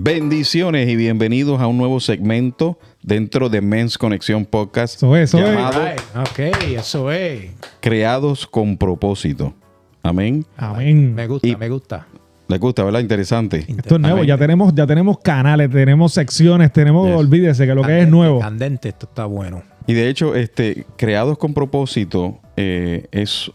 Bendiciones y bienvenidos a un nuevo segmento dentro de Men's Conexión Podcast. Eso llamado es. Ok, eso es. Creados con Propósito. Amén. Amén. Me gusta, Y- me gusta. ¿Les gusta, verdad? Interesante. Esto es nuevo. Amén. Ya tenemos canales, tenemos secciones, tenemos, Yes. olvídese que lo que es Candente, nuevo. Candente, esto está bueno. Y de hecho, Creados con Propósito es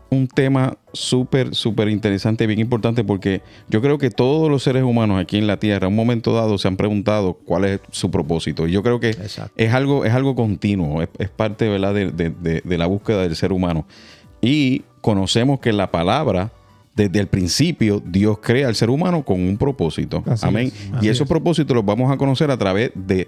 un tema súper interesante, bien importante, porque yo creo que todos los seres humanos aquí en la Tierra, en un momento dado, se han preguntado cuál es su propósito. Y yo creo que Exacto. es algo continuo, es parte, ¿verdad?, de la búsqueda del ser humano. Y conocemos que la palabra, desde el principio, Dios crea al ser humano con un propósito. Así Amén. es, Y así esos es. propósitos los vamos a conocer a través de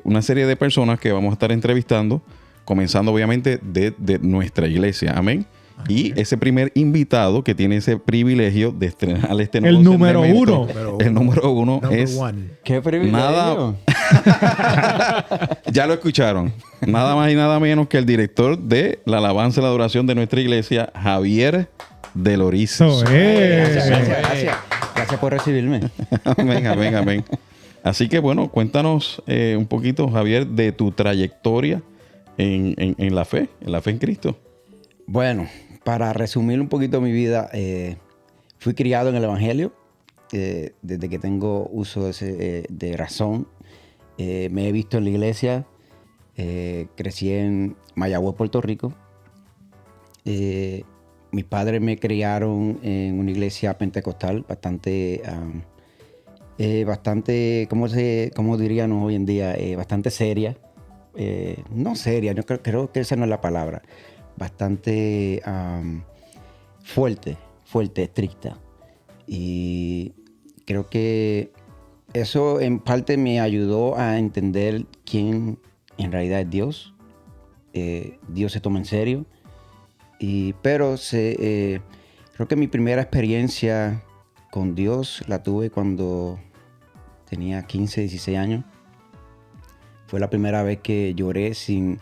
una serie de personas que vamos a estar entrevistando, comenzando obviamente de nuestra iglesia. Amén. Y ese primer invitado que tiene ese privilegio de estrenar este nuevo El número segmento, uno. el número uno Number es one. ¡Qué privilegio! nada. Ya lo escucharon. Nada más y nada menos que el director de la alabanza y la adoración de nuestra iglesia, Javier de Loriz. Eso es. Gracias por recibirme. Amén, amén, amén. Así que bueno, cuéntanos un poquito, Javier, de tu trayectoria en la fe en Cristo. Bueno, para resumir un poquito mi vida, fui criado en el Evangelio. Desde que tengo uso de razón. Me he visto en la iglesia. Crecí en Mayagüez, Puerto Rico. Mis padres me criaron en una iglesia pentecostal bastante, ¿cómo diríamos hoy en día? Bastante seria. No seria, yo creo que esa no es la palabra. Bastante fuerte, estricta. Y creo que eso en parte me ayudó a entender quién en realidad es Dios. Dios se toma en serio. Pero creo que mi primera experiencia con Dios la tuve cuando tenía 15, 16 años. Fue la primera vez que lloré sin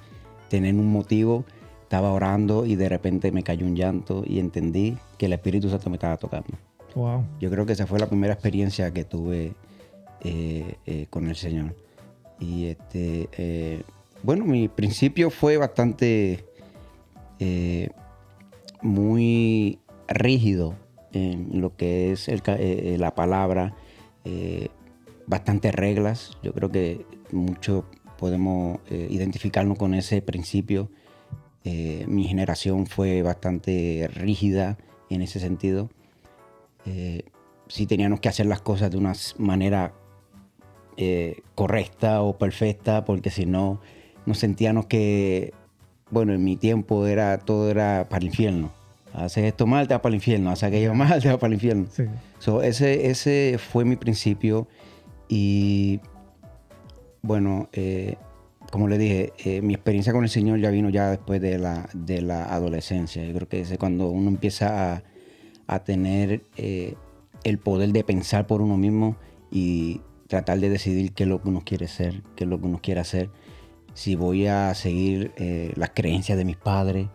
tener un motivo. Estaba orando y de repente me cayó un llanto y entendí que el Espíritu Santo me estaba tocando. Wow. Yo creo que esa fue la primera experiencia que tuve con el Señor. Y bueno, mi principio fue bastante muy rígido en lo que es la palabra, bastantes reglas. Yo creo que muchos podemos identificarnos con ese principio. Mi generación fue bastante rígida en ese sentido. Sí teníamos que hacer las cosas de una manera correcta o perfecta, porque si no, nos sentíamos que, bueno, en mi tiempo todo era para el infierno. Haces esto mal, te vas para el infierno. Haces aquello mal, te vas para el infierno. Sí. So, ese fue mi principio. Y bueno, como le dije, mi experiencia con el Señor ya vino ya después de la adolescencia. Yo creo que es cuando uno empieza a tener el poder de pensar por uno mismo y tratar de decidir qué es lo que uno quiere ser, qué es lo que uno quiere hacer. Si voy a seguir las creencias de mis padres,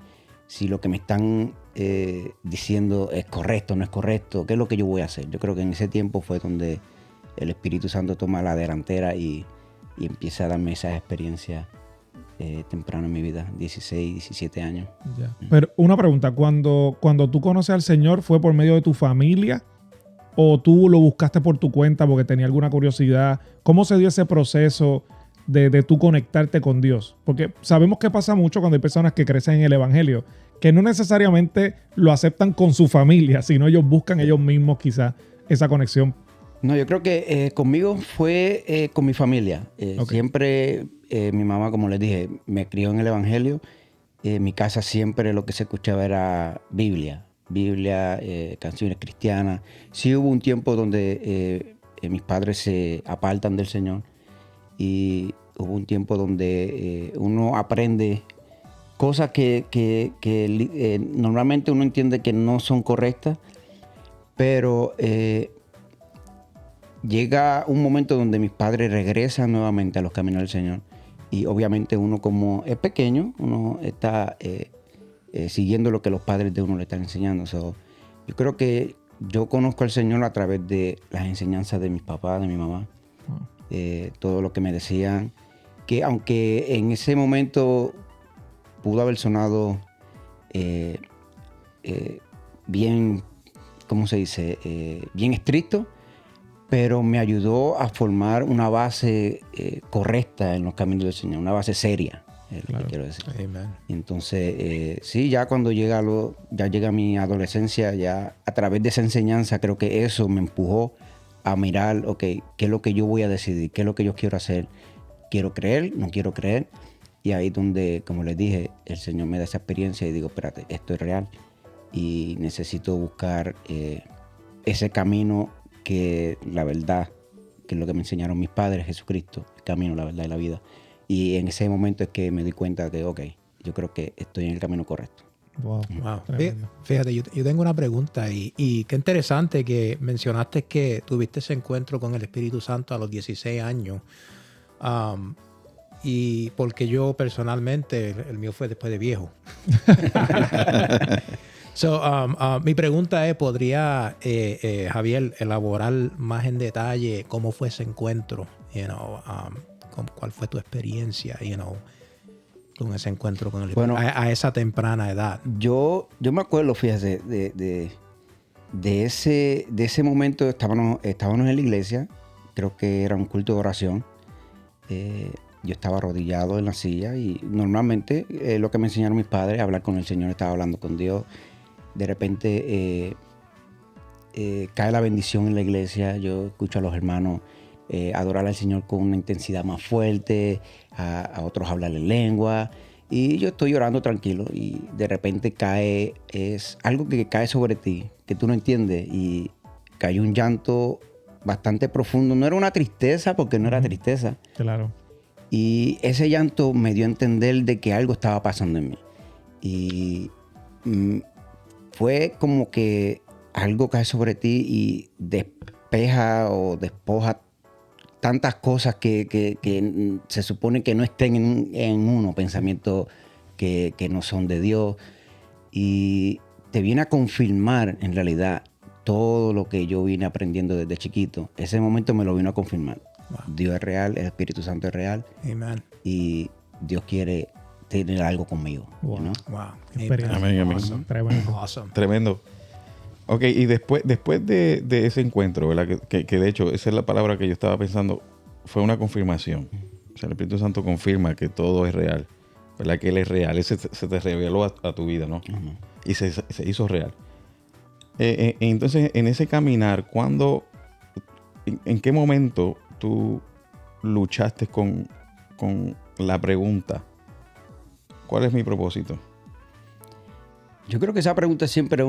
si lo que me están diciendo es correcto, no es correcto, qué es lo que yo voy a hacer. Yo creo que en ese tiempo fue donde el Espíritu Santo toma la delantera y empieza a darme esas experiencias temprano en mi vida, 16, 17 años. Ya. Pero una pregunta, cuando tú conoces al Señor, ¿fue por medio de tu familia o tú lo buscaste por tu cuenta porque tenía alguna curiosidad? ¿Cómo se dio ese proceso de tú conectarte con Dios? Porque sabemos que pasa mucho cuando hay personas que crecen en el Evangelio, que no necesariamente lo aceptan con su familia, sino ellos buscan ellos mismos quizás esa conexión. No, yo creo que conmigo fue con mi familia. Ok. Siempre mi mamá, como les dije, me crió en el Evangelio. En mi casa siempre lo que se escuchaba era Biblia, canciones cristianas. Sí hubo un tiempo donde mis padres se apartan del Señor y hubo un tiempo donde uno aprende cosas que normalmente uno entiende que no son correctas, pero llega un momento donde mis padres regresan nuevamente a los caminos del Señor y obviamente uno, como es pequeño, uno está siguiendo lo que los padres de uno le están enseñando. So, yo creo que yo conozco al Señor a través de las enseñanzas de mis papás, de mi mamá. Todo lo que me decían, que aunque en ese momento pudo haber sonado bien, ¿cómo se dice? Bien estricto, pero me ayudó a formar una base correcta en los caminos del Señor, una base seria, es lo que quiero decir. Amen. Entonces, sí, ya cuando llega mi adolescencia, ya a través de esa enseñanza, creo que eso me empujó a mirar, ok, qué es lo que yo voy a decidir, qué es lo que yo quiero hacer. Quiero creer, no quiero creer. Y ahí donde, como les dije, el Señor me da esa experiencia y digo, espérate, esto es real. Y necesito buscar ese camino que la verdad, que es lo que me enseñaron mis padres, Jesucristo, el camino, la verdad y la vida. Y en ese momento es que me di cuenta que, ok, yo creo que estoy en el camino correcto. Wow. Wow. Tremendo. Fíjate, yo tengo una pregunta y qué interesante que mencionaste que tuviste ese encuentro con el Espíritu Santo a los 16 años. Y porque yo personalmente, el mío fue después de viejo. Mi pregunta es, ¿podría Javier elaborar más en detalle cómo fue ese encuentro? ¿Cuál fue tu experiencia, con ese encuentro con el Espíritu a esa temprana edad? Yo me acuerdo, fíjese, de ese momento estábamos en la iglesia, creo que era un culto de oración. Yo estaba arrodillado en la silla y normalmente lo que me enseñaron mis padres, hablar con el Señor, estaba hablando con Dios. De repente cae la bendición en la iglesia, yo escucho a los hermanos adorar al Señor con una intensidad más fuerte, a otros hablar en lengua, y yo estoy orando tranquilo y de repente es algo que cae sobre ti, que tú no entiendes, y cayó un llanto bastante profundo. No era una tristeza, porque no era tristeza. Claro. Y ese llanto me dio a entender de que algo estaba pasando en mí. Y fue como que algo cae sobre ti y despeja o despoja tantas cosas que se supone que no estén en uno, pensamientos que no son de Dios. Y te viene a confirmar en realidad todo lo que yo vine aprendiendo desde chiquito. Ese momento me lo vino a confirmar. Wow. Dios es real, el Espíritu Santo es real. Amen. Y Dios quiere tener algo conmigo. Wow. ¿No? Wow. Experiencia. Amén, amén. Awesome. Tremendo. Awesome. Tremendo. Ok, y después de ese encuentro, ¿verdad? Que de hecho, esa es la palabra que yo estaba pensando, fue una confirmación. O sea, el Espíritu Santo confirma que todo es real, ¿verdad? Que Él es real. Ese se te reveló a tu vida, ¿no? Uh-huh. Y se hizo real. Entonces, en ese caminar, ¿en qué momento tú luchaste con la pregunta, ¿cuál es mi propósito? Yo creo que esa pregunta siempre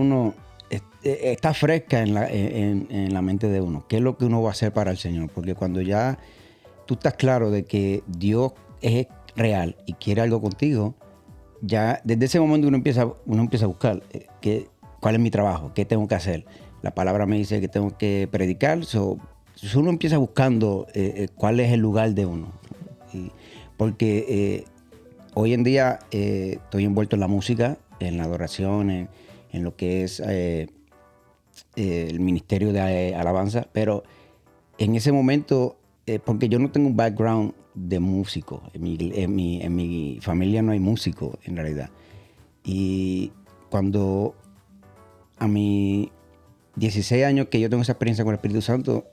está fresca en la mente de uno. ¿Qué es lo que uno va a hacer para el Señor? Porque cuando ya tú estás claro de que Dios es real y quiere algo contigo, ya desde ese momento uno empieza a buscar cuál es mi trabajo, qué tengo que hacer. La palabra me dice que tengo que predicar. Uno empieza buscando cuál es el lugar de uno. Porque hoy en día estoy envuelto en la música, en la adoración, en lo que es el ministerio de alabanza, pero en ese momento, porque yo no tengo un background de músico, en mi familia no hay músico en realidad. Y cuando a mis 16 años que yo tengo esa experiencia con el Espíritu Santo,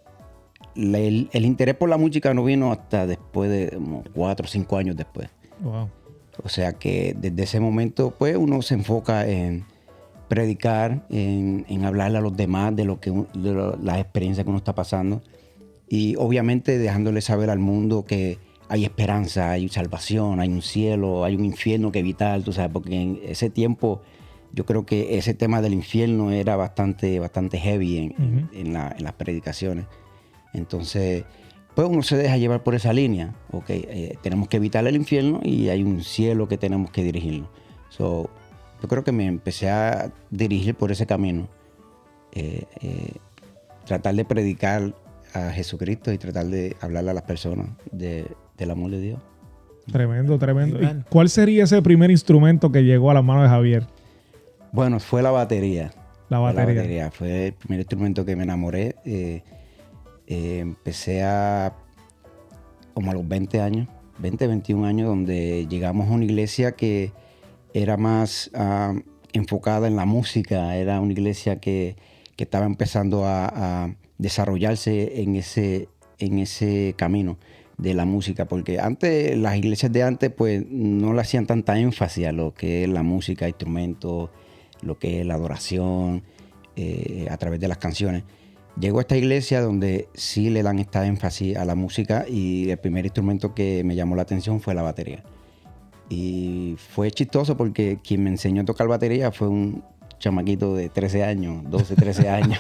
el interés por la música no vino hasta después de como 4 o 5 años después. Wow. O sea que desde ese momento pues uno se enfoca en predicar, en hablarle a los demás de las experiencias que uno está pasando, y obviamente dejándole saber al mundo que hay esperanza, hay salvación, hay un cielo, hay un infierno que evitar, tú sabes, porque en ese tiempo yo creo que ese tema del infierno era bastante heavy en las predicaciones. Entonces, pues uno se deja llevar por esa línea. Okay, tenemos que evitar el infierno y hay un cielo que tenemos que dirigirnos. Yo creo que me empecé a dirigir por ese camino. Tratar de predicar a Jesucristo y tratar de hablarle a las personas del amor de Dios. Tremendo, tremendo. ¿Y cuál sería ese primer instrumento que llegó a las manos de Javier? Bueno, fue la batería. La Fue batería. Fue el primer instrumento que me enamoré. Empecé como a los 20 años, 20, 21 años, donde llegamos a una iglesia que era más enfocada en la música. Era una iglesia que estaba empezando a desarrollarse en ese camino de la música, porque antes, las iglesias de antes, pues no le hacían tanta énfasis a lo que es la música, instrumentos, lo que es la adoración, a través de las canciones. Llego a esta iglesia donde sí le dan esta énfasis a la música, y el primer instrumento que me llamó la atención fue la batería. Y fue chistoso porque quien me enseñó a tocar batería fue un chamaquito de 13 años, 12, 13 años.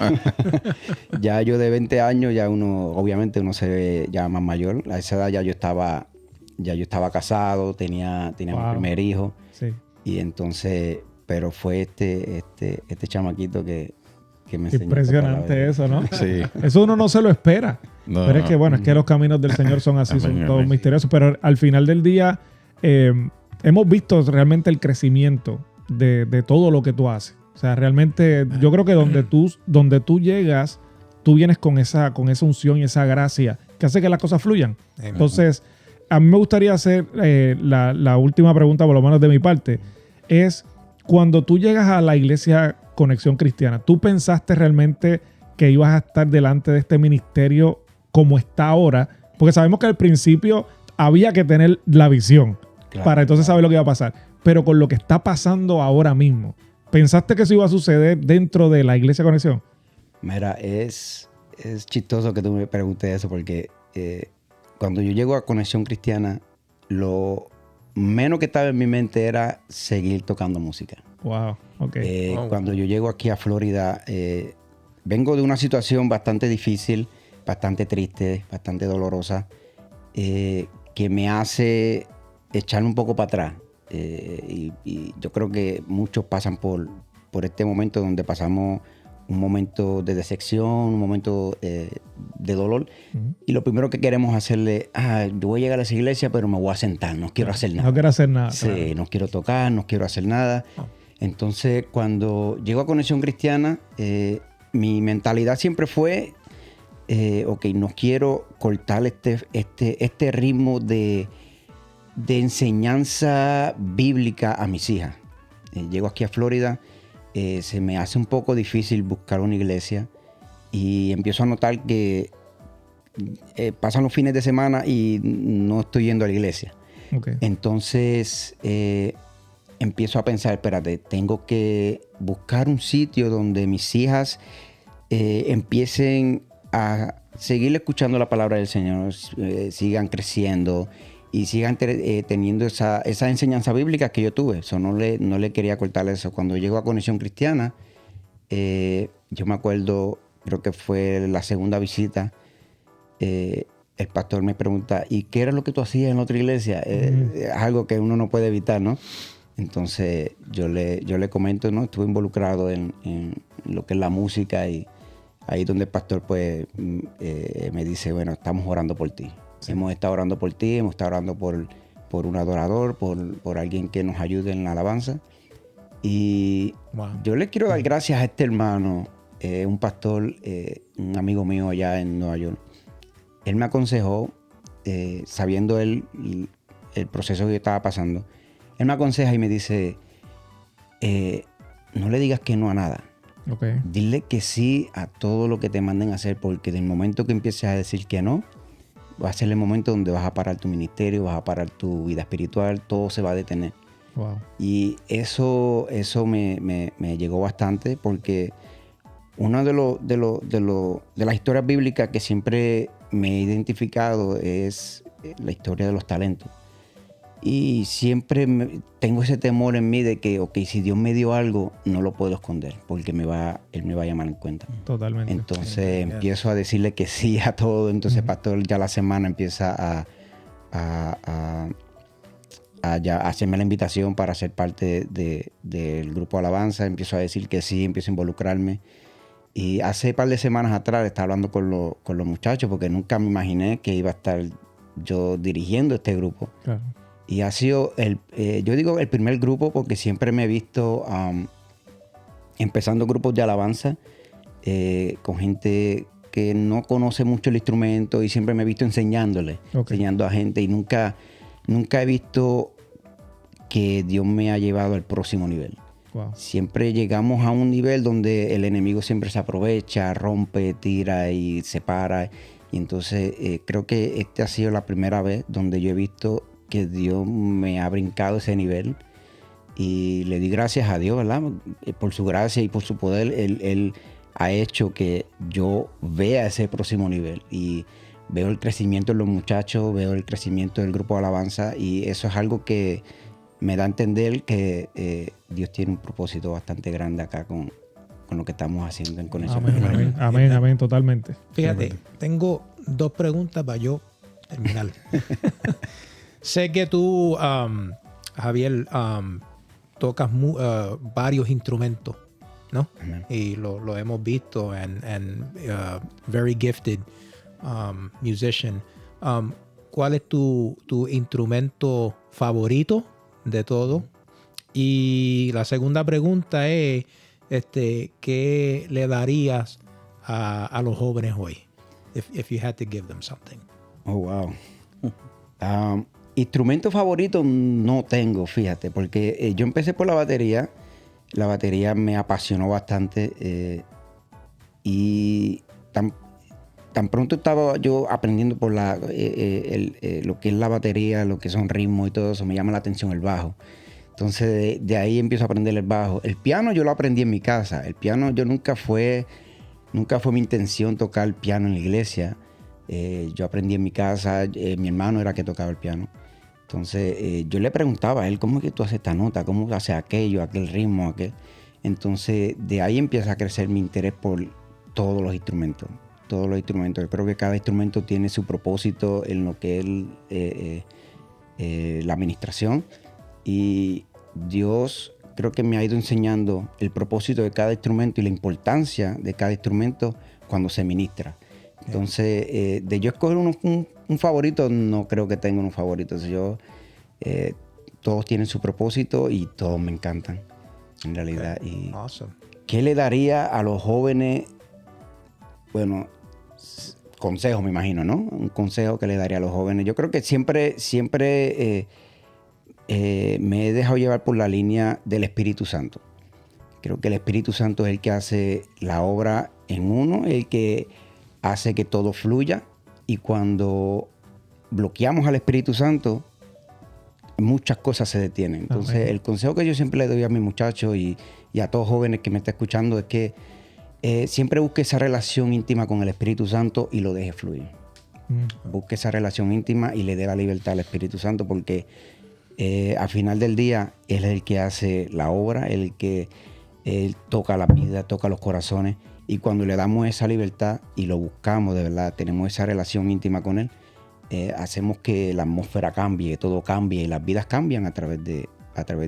Ya yo de 20 años, ya obviamente uno se ve ya más mayor. A esa edad ya yo estaba casado, tenía mi primer hijo. Sí. Y entonces, pero fue este chamaquito que me enseñó. Impresionante eso, ¿no? Sí. Eso uno no se lo espera. No, pero es que, bueno, es que los caminos del Señor son así, son todos misteriosos. Pero al final del día, hemos visto realmente el crecimiento de todo lo que tú haces. O sea, realmente yo creo que donde tú llegas, tú vienes con esa unción y esa gracia que hace que las cosas fluyan. Entonces, a mí me gustaría hacer la última pregunta, por lo menos de mi parte, es cuando tú llegas a la iglesia Conexión Cristiana, ¿tú pensaste realmente que ibas a estar delante de este ministerio como está ahora? Porque sabemos que al principio había que tener la visión para entonces saber lo que iba a pasar. Pero con lo que está pasando ahora mismo, ¿pensaste que eso iba a suceder dentro de la iglesia Conexión? Mira, es chistoso que tú me preguntes eso, porque cuando yo llego a Conexión Cristiana, lo menos que estaba en mi mente era seguir tocando música. Wow, ok. Cuando yo llego aquí a Florida, vengo de una situación bastante difícil, bastante triste, bastante dolorosa, que me hace echarme un poco para atrás. Y yo creo que muchos pasan por este momento donde pasamos un momento de decepción, un momento de dolor. Uh-huh. Y lo primero que queremos hacerle, yo voy a llegar a esa iglesia, pero me voy a sentar, no quiero hacer nada. No quiero hacer nada. Sí, claro. No quiero tocar, no quiero hacer nada. Oh. Entonces, cuando llego a Conexión Cristiana, mi mentalidad siempre fue, ok, no quiero cortar este ritmo de enseñanza bíblica a mis hijas. Llego aquí a Florida, se me hace un poco difícil buscar una iglesia y empiezo a notar que pasan los fines de semana y no estoy yendo a la iglesia. Okay. Entonces empiezo a pensar, espérate, tengo que buscar un sitio donde mis hijas empiecen a seguir escuchando la palabra del Señor, sigan creciendo y sigan teniendo esa enseñanza bíblica que yo tuve. Eso no le quería cortar eso. Cuando llego a Conexión Cristiana, yo me acuerdo, creo que fue la segunda visita, el pastor me pregunta, ¿y qué era lo que tú hacías en otra iglesia? Es algo que uno no puede evitar, ¿no? Entonces yo le comento, ¿no? Estuve involucrado en lo que es la música, y ahí donde el pastor pues me dice, bueno, estamos orando por ti. Sí. Hemos estado orando por ti, hemos estado orando por un adorador, por alguien que nos ayude en la alabanza. Y yo le quiero dar gracias a este hermano, un pastor, un amigo mío allá en Nueva York. Él me aconsejó, sabiendo él el proceso que yo estaba pasando, él me aconseja y me dice, no le digas que no a nada. Okay. Dile que sí a todo lo que te manden a hacer, porque del momento que empieces a decir que no, va a ser el momento donde vas a parar tu ministerio, vas a parar tu vida espiritual, todo se va a detener. Wow. Y eso me llegó bastante, porque una de las historias bíblicas que siempre me he identificado es la historia de los talentos. Y siempre tengo ese temor en mí de que, ok, si Dios me dio algo, no lo puedo esconder, porque Él me va a llamar en cuenta. Totalmente. Entonces empiezo a decirle que sí a todo. Entonces el pastor ya la semana empieza a hacerme la invitación para ser parte del grupo Alabanza. Empiezo a decir que sí, empiezo a involucrarme. Y hace un par de semanas atrás estaba hablando con los muchachos, porque nunca me imaginé que iba a estar yo dirigiendo este grupo. Claro. Y ha sido, yo digo el primer grupo, porque siempre me he visto empezando grupos de alabanza con gente que no conoce mucho el instrumento y siempre me he visto enseñándole, enseñando a gente y nunca he visto que Dios me ha llevado al próximo nivel. Wow. Siempre llegamos a un nivel donde el enemigo siempre se aprovecha, rompe, tira y separa. Y entonces creo que esta ha sido la primera vez donde yo he visto que Dios me ha brincado ese nivel. Y le di gracias a Dios, ¿verdad? Por su gracia y por su poder, Él ha hecho que yo vea ese próximo nivel. Y veo el crecimiento en los muchachos, veo el crecimiento del grupo de alabanza. Y eso es algo que me da a entender que Dios tiene un propósito bastante grande acá con lo que estamos haciendo en Conexión. Amén, totalmente. Fíjate, tengo 2 preguntas para yo terminar. Sé que tú, Javier, tocas varios instrumentos, ¿no? Amén. Y lo hemos visto en very gifted musician. ¿Cuál es tu instrumento favorito de todo? Y la segunda pregunta es, ¿qué le darías a los jóvenes hoy? If you had to give them something. Oh, wow. Instrumento favorito no tengo, fíjate, porque yo empecé por la batería. La batería me apasionó bastante y tan pronto estaba yo aprendiendo por lo que es la batería, lo que son ritmos y todo eso, me llama la atención el bajo. Entonces de ahí empiezo a aprender el bajo. El piano yo lo aprendí en mi casa. El piano nunca fue mi intención tocar el piano en la iglesia. Yo aprendí en mi casa, mi hermano era que tocaba el piano. Entonces yo le preguntaba a él, ¿cómo es que tú haces esta nota? ¿Cómo haces aquello, aquel ritmo, aquel? Entonces de ahí empieza a crecer mi interés por todos los instrumentos. Todos los instrumentos. Yo creo que cada instrumento tiene su propósito en lo que es la administración. Y Dios creo que me ha ido enseñando el propósito de cada instrumento y la importancia de cada instrumento cuando se ministra. Entonces, de yo escoger un favorito, no creo que tenga un favorito. Todos tienen su propósito y todos me encantan, en realidad. Y Awesome. ¿qué le daría a los jóvenes? Bueno, consejo, me imagino, ¿no? Un consejo que le daría a los jóvenes. Yo creo que siempre me he dejado llevar por la línea del Espíritu Santo. Creo que el Espíritu Santo es el que hace la obra en uno, el que hace que todo fluya. Y cuando bloqueamos al Espíritu Santo, muchas cosas se detienen. Entonces, Amén. el consejo que yo siempre le doy a mis muchachos y a todos jóvenes que me están escuchando es que siempre busque esa relación íntima con el Espíritu Santo y lo deje fluir. Busque esa relación íntima y le dé la libertad al Espíritu Santo, porque al final del día Él es el que hace la obra, el que Él toca la vida, toca los corazones. Y cuando le damos esa libertad y lo buscamos de verdad, tenemos esa relación íntima con Él, hacemos que la atmósfera cambie, que todo cambie y las vidas cambian a través de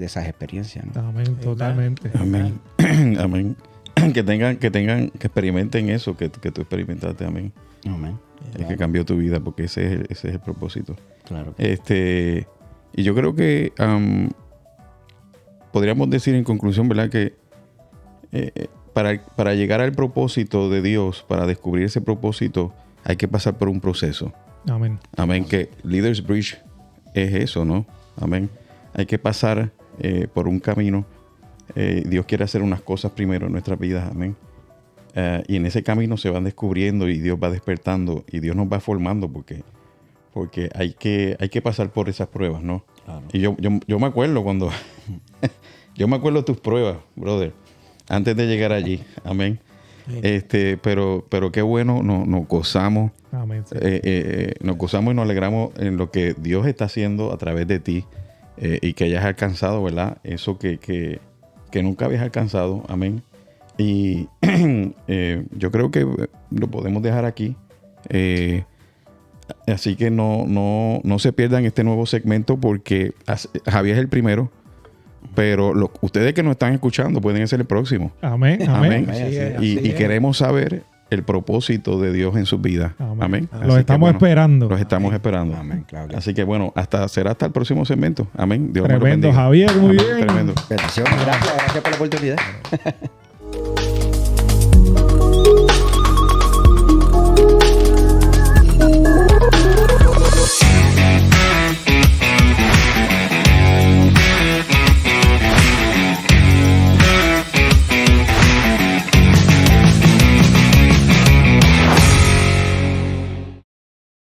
esas experiencias, ¿no? Amén, totalmente. Amén. Amén. Que experimenten eso que tú experimentaste. Amén. Amén. Es que cambió tu vida, porque ese es el propósito. Claro. Y yo creo que podríamos decir en conclusión, ¿verdad? Que para llegar al propósito de Dios, para descubrir ese propósito, hay que pasar por un proceso. Amén. Amén. Que Leaders Bridge es eso, ¿no? Amén. Hay que pasar por un camino. Dios quiere hacer unas cosas primero en nuestras vidas. Amén. Y en ese camino se van descubriendo y Dios va despertando y Dios nos va formando porque hay que pasar por esas pruebas, ¿no? Claro. Y yo me acuerdo cuando... yo me acuerdo de tus pruebas, brother, antes de llegar allí. Amén. Pero qué bueno, nos gozamos. Amén. Sí. Nos gozamos y nos alegramos en lo que Dios está haciendo a través de ti y que hayas alcanzado, ¿verdad? Eso que nunca habías alcanzado. Amén. Y yo creo que lo podemos dejar aquí. Así que no se pierdan este nuevo segmento, porque Javier es el primero, pero ustedes que nos están escuchando pueden ser el próximo. Amén. Amén. Así es, Y así es. queremos saber el propósito de Dios en sus vidas. Amén. Así Los que, estamos bueno, esperando. Los estamos esperando. Amén, claro que Así que bueno, será hasta el próximo segmento. Amén. Dios me lo Tremendo, bendiga. Javier. Muy Amén. bien. Tremendo. Bendiciones. Gracias por la oportunidad.